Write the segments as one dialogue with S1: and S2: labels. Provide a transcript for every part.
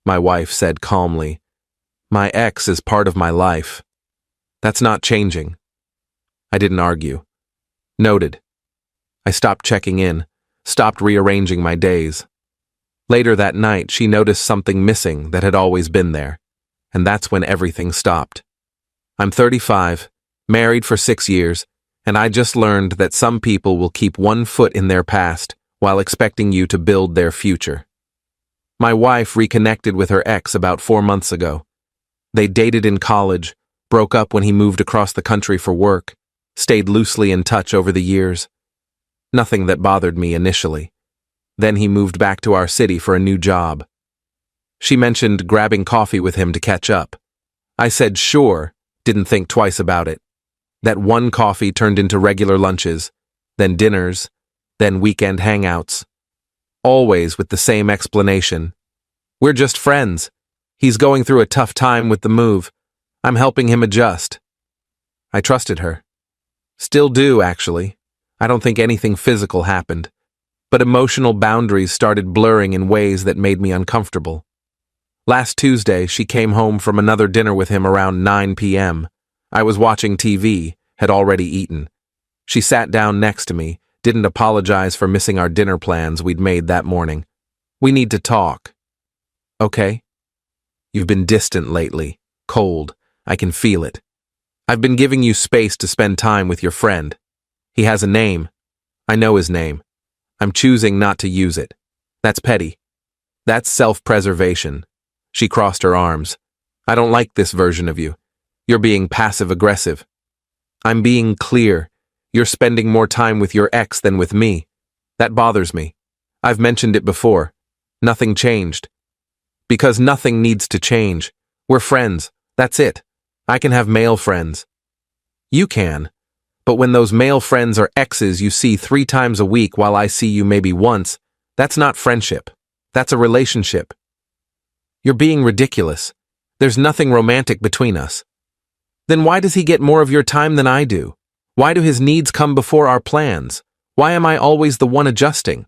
S1: my wife said calmly. My ex is part of my life. That's not changing. I didn't argue. Noted. I stopped checking in, stopped rearranging my days. Later that night, she noticed something missing that had always been there, and that's when everything stopped. I'm 35, married for 6 years, and I just learned that some people will keep one foot in their past while expecting you to build their future. My wife reconnected with her ex about 4 months ago. They dated in college, broke up when he moved across the country for work, stayed loosely in touch over the years. Nothing that bothered me initially. Then he moved back to our city for a new job. She mentioned grabbing coffee with him to catch up. I said sure, didn't think twice about it. That one coffee turned into regular lunches, then dinners, then weekend hangouts. Always with the same explanation. We're just friends. He's going through a tough time with the move. I'm helping him adjust. I trusted her. Still do, actually. I don't think anything physical happened, but emotional boundaries started blurring in ways that made me uncomfortable. Last Tuesday, she came home from another dinner with him around 9 p.m. I was watching TV, had already eaten. She sat down next to me, didn't apologize for missing our dinner plans we'd made that morning. We need to talk. Okay? You've been distant lately, cold. I can feel it. I've been giving you space to spend time with your friend. He has a name. I know his name. I'm choosing not to use it. That's petty. That's self-preservation. She crossed her arms. I don't like this version of you. You're being passive-aggressive. I'm being clear. You're spending more time with your ex than with me. That bothers me. I've mentioned it before. Nothing changed. Because nothing needs to change. We're friends. That's it. I can have male friends. You can. But when those male friends are exes you see 3 times a week while I see you maybe once, that's not friendship. That's a relationship. You're being ridiculous. There's nothing romantic between us. Then why does he get more of your time than I do? Why do his needs come before our plans? Why am I always the one adjusting?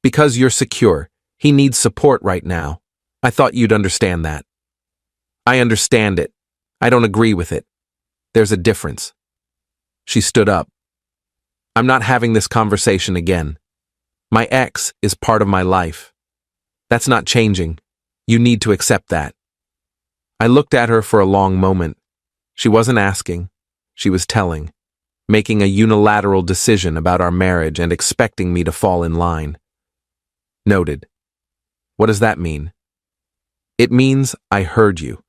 S1: Because you're secure. He needs support right now. I thought you'd understand that. I understand it. I don't agree with it. There's a difference. She stood up. I'm not having this conversation again. My ex is part of my life. That's not changing. You need to accept that. I looked at her for a long moment. She wasn't asking. She was telling, making a unilateral decision about our marriage and expecting me to fall in line. Noted. What does that mean? It means I heard you.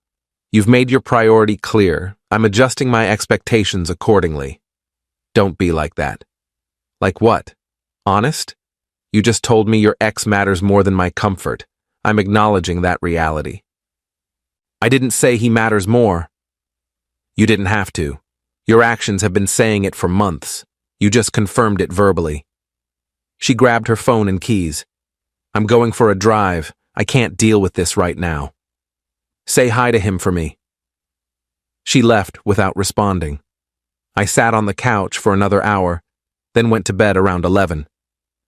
S1: You've made your priority clear. I'm adjusting my expectations accordingly. Don't be like that. Like what? Honest? You just told me your ex matters more than my comfort. I'm acknowledging that reality. I didn't say he matters more. You didn't have to. Your actions have been saying it for months. You just confirmed it verbally. She grabbed her phone and keys. I'm going for a drive. I can't deal with this right now. Say hi to him for me. She left without responding. I sat on the couch for another hour, then went to bed around 11.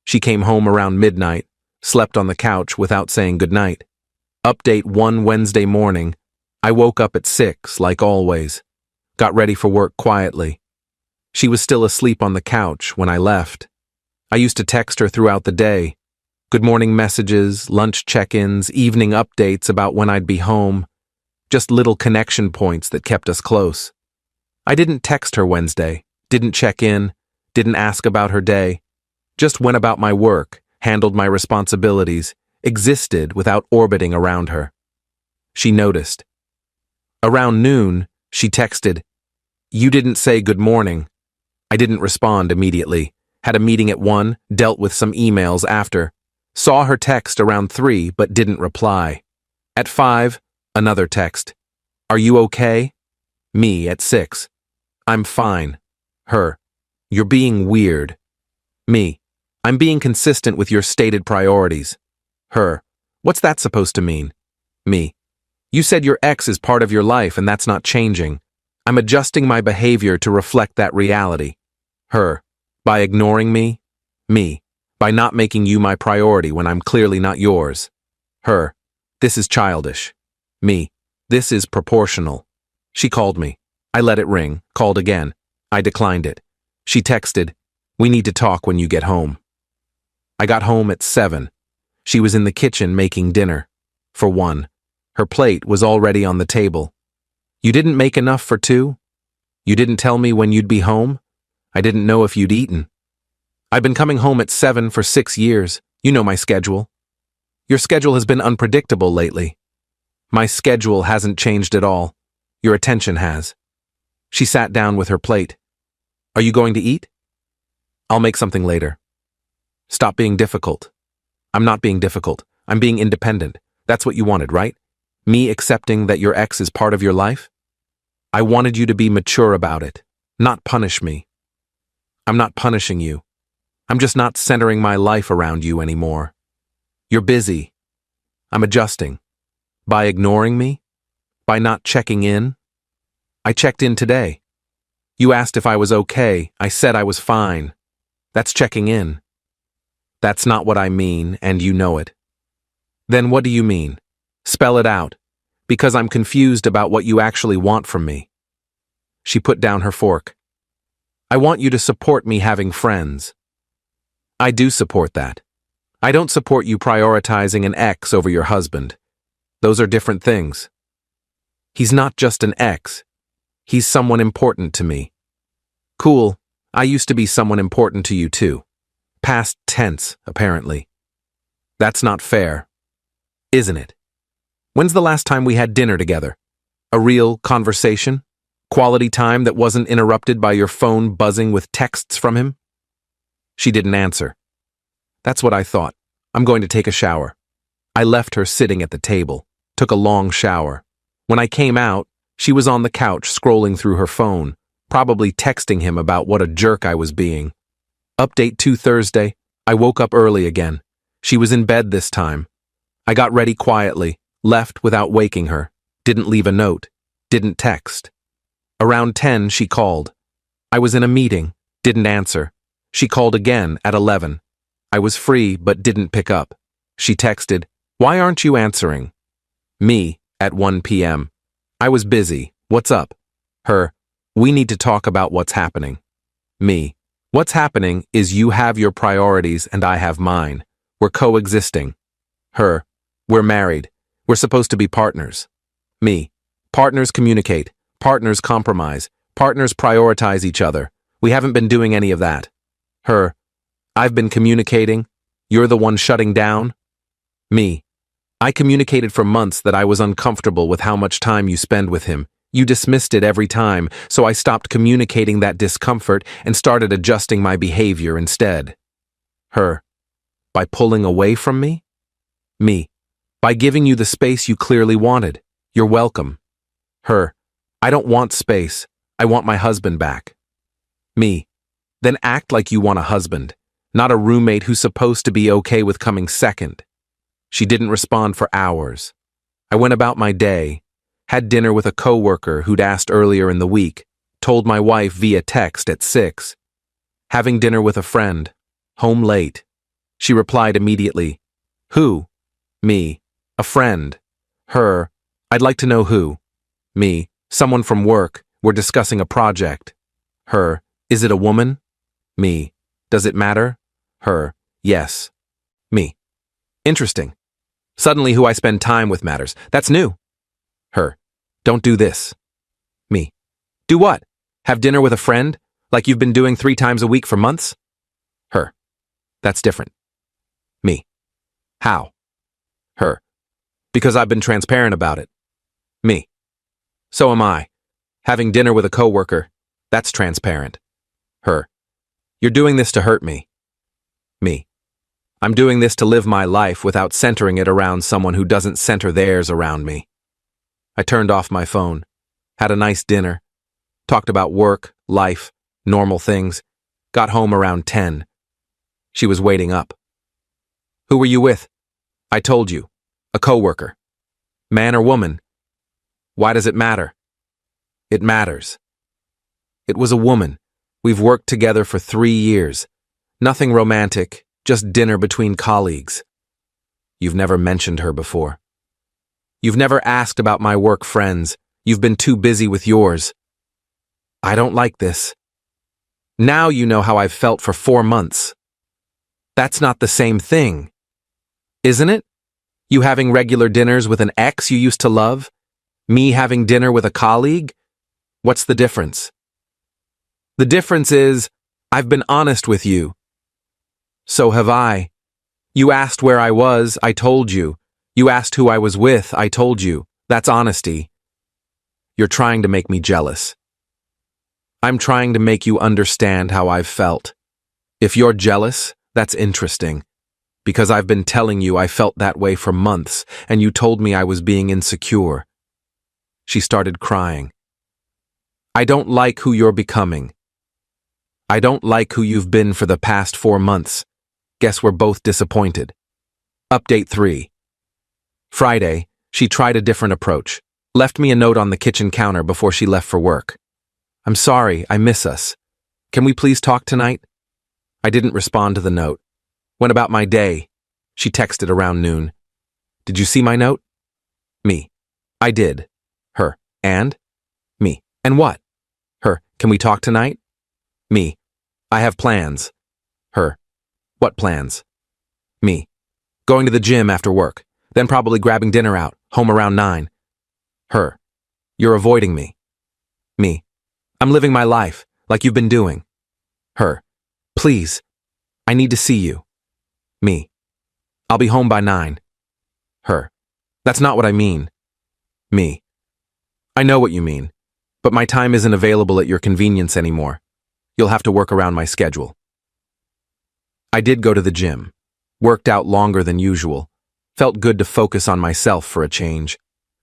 S1: She came home around midnight, slept on the couch without saying goodnight. Update 1 Wednesday morning. I woke up at 6, like always. Got ready for work quietly. She was still asleep on the couch when I left. I used to text her throughout the day. Good morning messages, lunch check-ins, evening updates about when I'd be home. Just little connection points that kept us close. I didn't text her Wednesday, didn't check in, didn't ask about her day. Just went about my work, handled my responsibilities, existed without orbiting around her. She noticed. Around noon, she texted, "You didn't say good morning." I didn't respond immediately. Had a meeting at 1, dealt with some emails after. Saw her text around 3, but didn't reply. At 5, another text. "Are you okay?" Me at 6. "I'm fine." Her. "You're being weird." Me. "I'm being consistent with your stated priorities." Her. "What's that supposed to mean?" Me. "You said your ex is part of your life and that's not changing. I'm adjusting my behavior to reflect that reality." Her. "By ignoring me?" Me. "By not making you my priority when I'm clearly not yours." Her. This is childish. Me. This is proportional. She called me. I let it ring, called again. I declined it. She texted, "We need to talk when you get home." I got home at 7. She was in the kitchen making dinner. For 1. Her plate was already on the table. "You didn't make enough for 2? You didn't tell me when you'd be home? I didn't know if you'd eaten. I've been coming home at 7 for 6 years. You know my schedule. Your schedule has been unpredictable lately. My schedule hasn't changed at all. Your attention has." She sat down with her plate. "Are you going to eat?" "I'll make something later." "Stop being difficult." "I'm not being difficult. I'm being independent. That's what you wanted, right? Me accepting that your ex is part of your life? I wanted you to be mature about it, not punish me. I'm not punishing you. I'm just not centering my life around you anymore. You're busy. I'm adjusting. By ignoring me? By not checking in? I checked in today. You asked if I was okay. I said I was fine. That's checking in. That's not what I mean, and you know it. Then what do you mean? Spell it out, because I'm confused about what you actually want from me. She put down her fork. I want you to support me having friends. I do support that. I don't support you prioritizing an ex over your husband. Those are different things. He's not just an ex. He's someone important to me. Cool. I used to be someone important to you too. Past tense, apparently. That's not fair. Isn't it? When's the last time we had dinner together? A real conversation? Quality time that wasn't interrupted by your phone buzzing with texts from him? She didn't answer. That's what I thought. I'm going to take a shower. I left her sitting at the table, took a long shower. When I came out, she was on the couch scrolling through her phone, probably texting him about what a jerk I was being. Update 2 Thursday, I woke up early again. She was in bed this time. I got ready quietly, left without waking her, didn't leave a note, didn't text. Around 10, she called. I was in a meeting, didn't answer. She called again at 11. I was free but didn't pick up. She texted, "Why aren't you answering?" Me, at 1 p.m. I was busy. What's up? Her, "We need to talk about what's happening." Me, "What's happening is you have your priorities and I have mine. We're coexisting." Her, "We're married. We're supposed to be partners." Me, "Partners communicate. Partners compromise. Partners prioritize each other. We haven't been doing any of that." Her, "I've been communicating. You're the one shutting down." Me, "I communicated for months that I was uncomfortable with how much time you spend with him. You dismissed it every time, so I stopped communicating that discomfort and started adjusting my behavior instead." Her, "By pulling away from me?" Me, "By giving you the space you clearly wanted. You're welcome." Her, "I don't want space. I want my husband back." Me, "Then act like you want a husband, not a roommate who's supposed to be okay with coming second." She didn't respond for hours. I went about my day, had dinner with a coworker who'd asked earlier in the week, told my wife via text at 6. Having dinner with a friend, home late. She replied immediately, "Who?" Me, "A friend." Her, "I'd like to know who." Me, "Someone from work. We're discussing a project." Her, "Is it a woman?" Me, "Does it matter?" Her, "Yes." Me, "Interesting. Suddenly who I spend time with matters. That's new." Her, "Don't do this." Me, "Do what? Have dinner with a friend? Like you've been doing 3 times a week for months?" Her, "That's different." Me, "How?" Her, "Because I've been transparent about it." Me, "So am I. Having dinner with a coworker, that's transparent." Her, "You're doing this to hurt me." Me, "I'm doing this to live my life without centering it around someone who doesn't center theirs around me." I turned off my phone, had a nice dinner, talked about work, life, normal things, got home around 10. She was waiting up. "Who were you with?" "I told you. A coworker." "Man or woman?" "Why does it matter?" "It matters." "It was a woman. We've worked together for 3 years. Nothing romantic, just dinner between colleagues." "You've never mentioned her before." You've never asked about my work friends. You've been too busy with yours. I don't like this. Now you know how I've felt for 4 months. That's not the same thing, isn't it? You having regular dinners with an ex you used to love? Me having dinner with a colleague? What's the difference? The difference is, I've been honest with you. So have I. You asked where I was, I told you. You asked who I was with, I told you. That's honesty. You're trying to make me jealous. I'm trying to make you understand how I've felt. If you're jealous, that's interesting. Because I've been telling you I felt that way for months, and you told me I was being insecure. She started crying. I don't like who you're becoming. I don't like who you've been for the past 4 months. Guess we're both disappointed. Update 3. Friday, she tried a different approach. Left me a note on the kitchen counter before she left for work. I'm sorry, I miss us. Can we please talk tonight? I didn't respond to the note. Went about my day. She texted around noon. Did you see my note? Me. I did. Her. And? Me. And what? Her. Can we talk tonight? Me. I have plans. Her. What plans? Me. Going to the gym after work, then probably grabbing dinner out, home around 9. Her. You're avoiding me. Me. I'm living my life, like you've been doing. Her. Please. I need to see you. Me. I'll be home by 9. Her. That's not what I mean. Me. I know what you mean, but my time isn't available at your convenience anymore. You'll have to work around my schedule. I did go to the gym. Worked out longer than usual. Felt good to focus on myself for a change.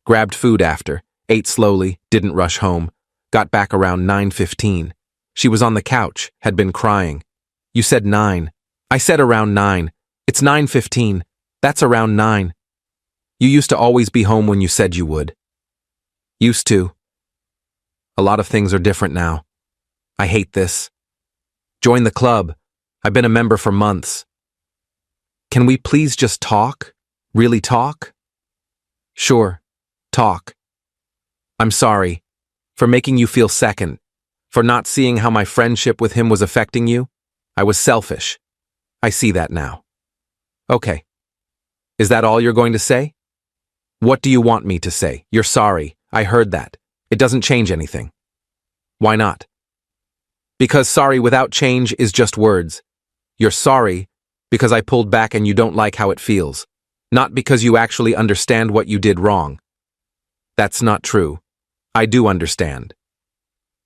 S1: Grabbed food after, ate slowly, didn't rush home. Got back around 9:15. She was on the couch, had been crying. You said 9. I said around 9. It's 9:15. That's around 9. You used to always be home when you said you would. Used to. A lot of things are different now. I hate this. Join the club. I've been a member for months. Can we please just talk? Really talk? Sure. Talk. I'm sorry. For making you feel second. For not seeing how my friendship with him was affecting you. I was selfish. I see that now. Okay. Is that all you're going to say? What do you want me to say? You're sorry. I heard that. It doesn't change anything. Why not? Because sorry without change is just words. You're sorry because I pulled back and you don't like how it feels. Not because you actually understand what you did wrong. That's not true. I do understand.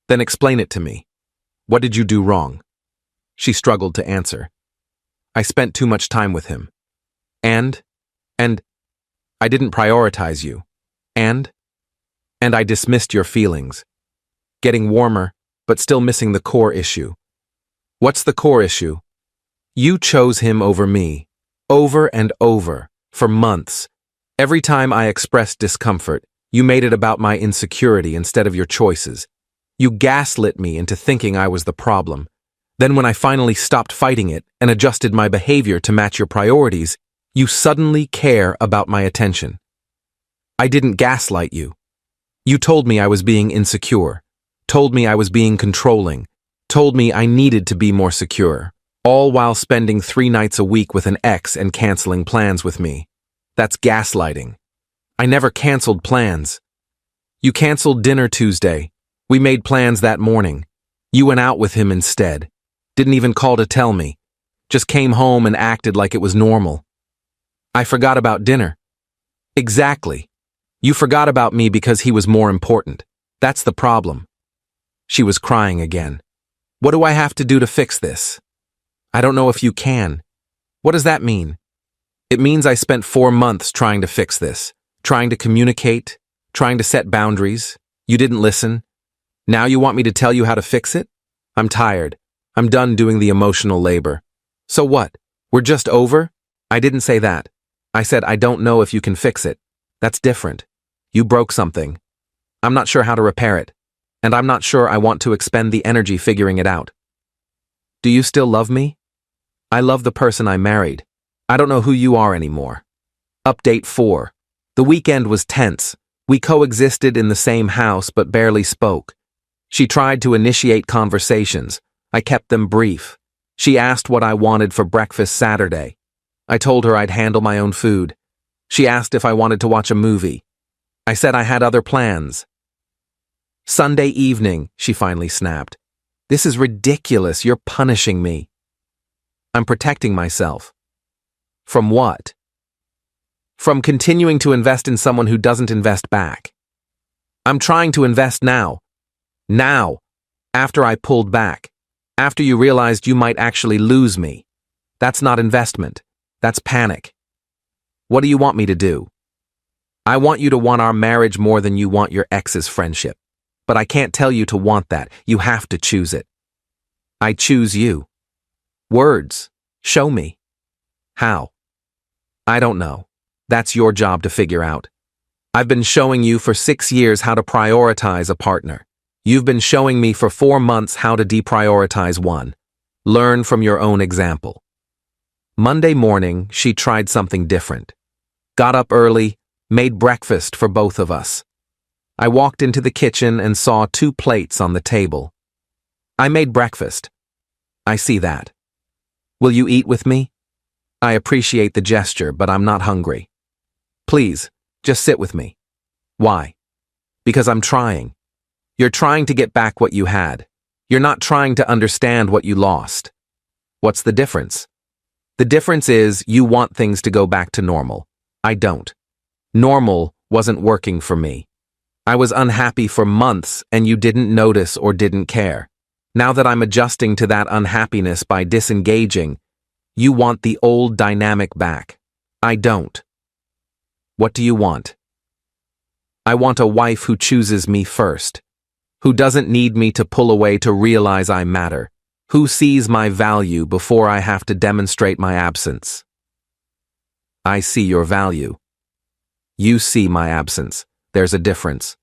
S1: Then explain it to me. What did you do wrong? She struggled to answer. I spent too much time with him. And I didn't prioritize you. And I dismissed your feelings. Getting warmer, but still missing the core issue. What's the core issue? You chose him over me. Over and over. For months. Every time I expressed discomfort, you made it about my insecurity instead of your choices. You gaslit me into thinking I was the problem. Then when I finally stopped fighting it and adjusted my behavior to match your priorities, you suddenly care about my attention. I didn't gaslight you. You told me I was being insecure, told me I was being controlling, told me I needed to be more secure, all while spending 3 nights a week with an ex and canceling plans with me. That's gaslighting. I never canceled plans. You canceled dinner Tuesday. We made plans that morning. You went out with him instead. Didn't even call to tell me. Just came home and acted like it was normal. I forgot about dinner. Exactly. You forgot about me because he was more important. That's the problem. She was crying again. What do I have to do to fix this? I don't know if you can. What does that mean? It means I spent 4 months trying to fix this, trying to communicate, trying to set boundaries. You didn't listen. Now you want me to tell you how to fix it? I'm tired. I'm done doing the emotional labor. So what? We're just over? I didn't say that. I said I don't know if you can fix it. That's different. You broke something. I'm not sure how to repair it. And I'm not sure I want to expend the energy figuring it out. Do you still love me? I love the person I married. I don't know who you are anymore. Update 4. The weekend was tense. We coexisted in the same house but barely spoke. She tried to initiate conversations. I kept them brief. She asked what I wanted for breakfast Saturday. I told her I'd handle my own food. She asked if I wanted to watch a movie. I said I had other plans. Sunday evening, she finally snapped. This is ridiculous. You're punishing me. I'm protecting myself. From what? From continuing to invest in someone who doesn't invest back. I'm trying to invest now. Now. After I pulled back. After you realized you might actually lose me. That's not investment. That's panic. What do you want me to do? I want you to want our marriage more than you want your ex's friendship. But I can't tell you to want that. You have to choose it. I choose you. Words. Show me. How? I don't know. That's your job to figure out. I've been showing you for 6 years how to prioritize a partner. You've been showing me for 4 months how to deprioritize one. Learn from your own example. Monday morning, she tried something different. Got up early, made breakfast for both of us. I walked into the kitchen and saw 2 plates on the table. I made breakfast. I see that. Will you eat with me? I appreciate the gesture, but I'm not hungry. Please, just sit with me. Why? Because I'm trying. You're trying to get back what you had. You're not trying to understand what you lost. What's the difference? The difference is you want things to go back to normal. I don't. Normal wasn't working for me. I was unhappy for months and you didn't notice or didn't care. Now that I'm adjusting to that unhappiness by disengaging, you want the old dynamic back. I don't. What do you want? I want a wife who chooses me first, who doesn't need me to pull away to realize I matter, who sees my value before I have to demonstrate my absence. I see your value. You see my absence. There's a difference.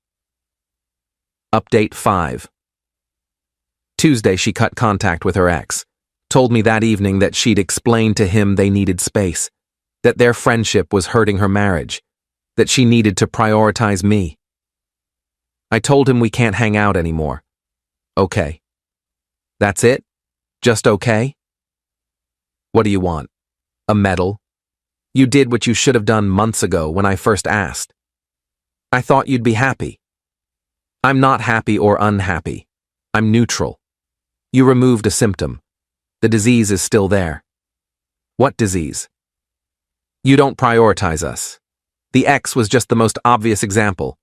S1: Update 5. Tuesday, she cut contact with her ex. Told me that evening that she'd explained to him they needed space, that their friendship was hurting her marriage, that she needed to prioritize me. I told him we can't hang out anymore. Okay. That's it? Just okay? What do you want? A medal? You did what you should have done months ago when I first asked. I thought you'd be happy. I'm not happy or unhappy. I'm neutral. You removed a symptom. The disease is still there. What disease? You don't prioritize us. The ex was just the most obvious example.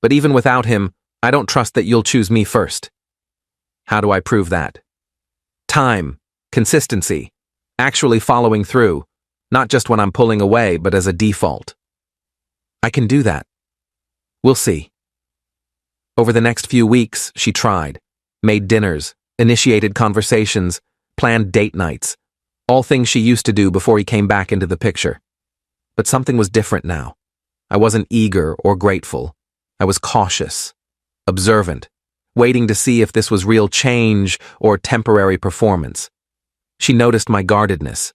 S1: But even without him, I don't trust that you'll choose me first. How do I prove that? Time, consistency, actually following through, not just when I'm pulling away, but as a default. I can do that. We'll see. Over the next few weeks, she tried, made dinners, initiated conversations, planned date nights, all things she used to do before he came back into the picture. But something was different now. I wasn't eager or grateful. I was cautious, observant, waiting to see if this was real change or temporary performance. She noticed my guardedness.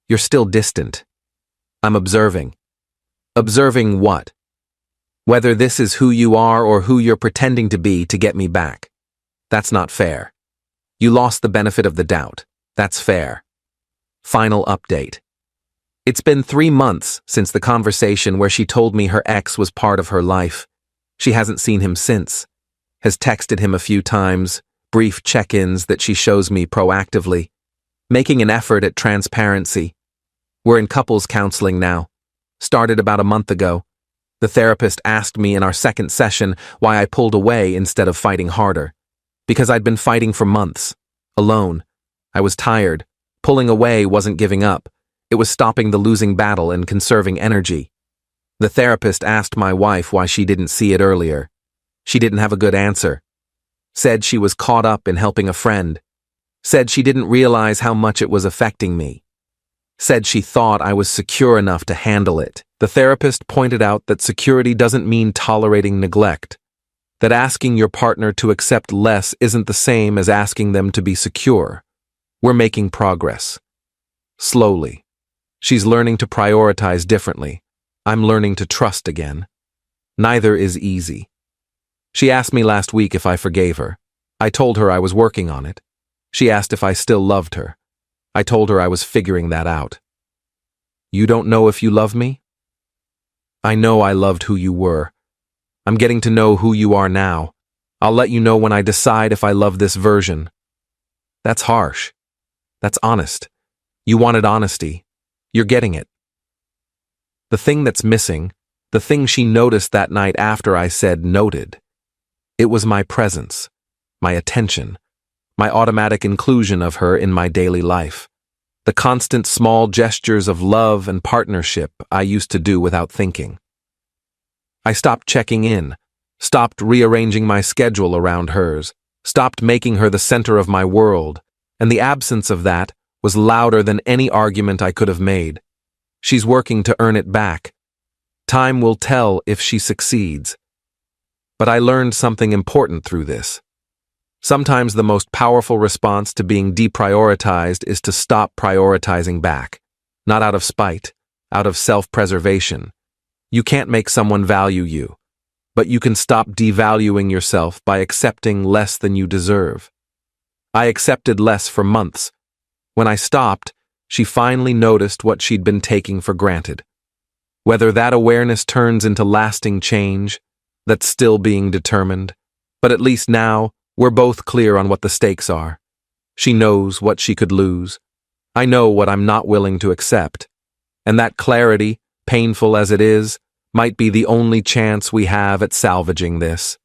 S1: You're still distant. I'm observing. Observing what? Whether this is who you are or who you're pretending to be to get me back. That's not fair. You lost the benefit of the doubt. That's fair. Final update. It's been 3 months since the conversation where she told me her ex was part of her life. She hasn't seen him since. Has texted him a few times, brief check-ins that she shows me proactively, making an effort at transparency. We're in couples counseling now. Started about a month ago. The therapist asked me in our second session why I pulled away instead of fighting harder. Because I'd been fighting for months, alone. I was tired. Pulling away wasn't giving up. It was stopping the losing battle and conserving energy. The therapist asked my wife why she didn't see it earlier. She didn't have a good answer. Said she was caught up in helping a friend. Said she didn't realize how much it was affecting me. Said she thought I was secure enough to handle it. The therapist pointed out that security doesn't mean tolerating neglect. That asking your partner to accept less isn't the same as asking them to be secure. We're making progress. Slowly. She's learning to prioritize differently. I'm learning to trust again. Neither is easy. She asked me last week if I forgave her. I told her I was working on it. She asked if I still loved her. I told her I was figuring that out. You don't know if you love me? I know I loved who you were. I'm getting to know who you are now. I'll let you know when I decide if I love this version. That's harsh. That's honest. You wanted honesty. You're getting it. The thing that's missing, the thing she noticed that night after I said noted, it was my presence, my attention, my automatic inclusion of her in my daily life, the constant small gestures of love and partnership I used to do without thinking. I stopped checking in, stopped rearranging my schedule around hers, stopped making her the center of my world, and the absence of that was louder than any argument I could have made. She's working to earn it back. Time will tell if she succeeds. But I learned something important through this. Sometimes the most powerful response to being deprioritized is to stop prioritizing back, not out of spite, out of self-preservation. You can't make someone value you, but you can stop devaluing yourself by accepting less than you deserve. I accepted less for months. When I stopped, she finally noticed what she'd been taking for granted. Whether that awareness turns into lasting change, that's still being determined, but at least now, we're both clear on what the stakes are. She knows what she could lose. I know what I'm not willing to accept. And that clarity, painful as it is, might be the only chance we have at salvaging this.